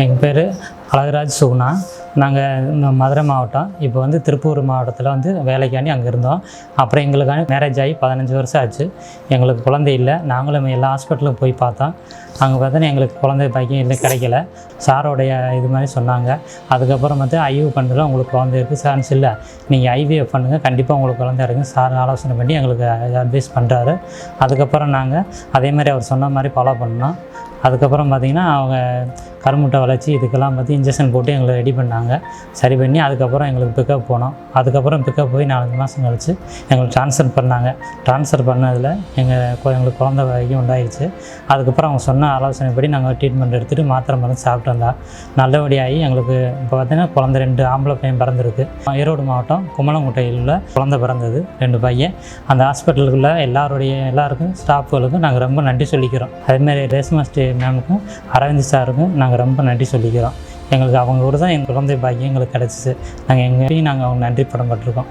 எங்கள் பேர் அழகுராஜ் சுகுணா. நாங்கள் மதுரை மாவட்டம், இப்போ வந்து திருப்பூர் மாவட்டத்தில் வந்து வேலைக்காண்டி அங்கே இருந்தோம். அப்புறம் எங்களுக்காண்டி மேரேஜ் ஆகி 15 வருஷம் ஆச்சு. எங்களுக்கு குழந்தை இல்லை. நாங்களும் எல்லா ஹாஸ்பிட்டலும் போய் பார்த்தோம். அங்கே பார்த்தோன்னா எங்களுக்கு குழந்தை பாக்கியம் இல்லை, கிடைக்கல. சாரோடைய இது மாதிரி சொன்னாங்க. அதுக்கப்புறம் வந்து ஐவி பண்ணுறதுல உங்களுக்கு குழந்தை இருக்குது, சான்ஸ் இல்லை, நீங்கள் ஐவிஎஃப் பண்ணுங்கள், கண்டிப்பாக உங்களுக்கு குழந்தை இருக்கும் சார் ஆலோசனை பண்ணி எங்களுக்கு அட்வைஸ் பண்ணுறாரு. அதுக்கப்புறம் நாங்கள் அதே மாதிரி அவர் சொன்ன மாதிரி ஃபாலோ பண்ணோம். அதுக்கப்புறம் பார்த்திங்கன்னா அவங்க கருமுட்டை வளர்ச்சி இதுக்கெல்லாம் பார்த்து இன்ஜெக்ஷன் போட்டு எங்களை ரெடி பண்ணாங்க. சரி பண்ணி அதுக்கப்புறம் எங்களுக்கு பிக்கப் போனோம். அதுக்கப்புறம் பிக்கப் போய் 4 மாதம் கழித்து எங்களுக்கு ட்ரான்ஸ்ஃபர் பண்ணாங்க. ட்ரான்ஸ்ஃபர் பண்ணதில் எங்களுக்கு குழந்தை வரைக்கும் உண்டாயிடுச்சு. அதுக்கப்புறம் அவங்க சொன்ன ஆலோசனைப்படி நாங்கள் ட்ரீட்மெண்ட் எடுத்துகிட்டு மாத்திரை மருந்து சாப்பிட்டு வந்தோம். நல்லபடியாகி எங்களுக்கு இப்போ பார்த்திங்கன்னா குழந்தை 2 ஆம்பளை பையன் பிறந்திருக்கு. ஈரோடு மாவட்டம் குமலங்குட்டையில் உள்ள குழந்தை பிறந்தது, 2 பையன். அந்த ஹாஸ்பிட்டலுக்குள்ளே எல்லாருக்கும் ஸ்டாஃப்களுக்கும் நாங்கள் ரொம்ப நன்றி சொல்லிக்கிறோம். அதேமாதிரி ரேஸ்மா மேமுக்கும் அரவிந்த் சாருக்கும் நாங்கள் ரொம்ப நன்றி சொல்லிக்கிறோம். எங்களுக்கு அவங்க கூட தான் எங்கள் குழந்தை பாக்கியம் எங்களுக்கு கிடச்சிச்சு. நாங்கள் அவங்க நன்றி படப்பட்டிருக்கோம்.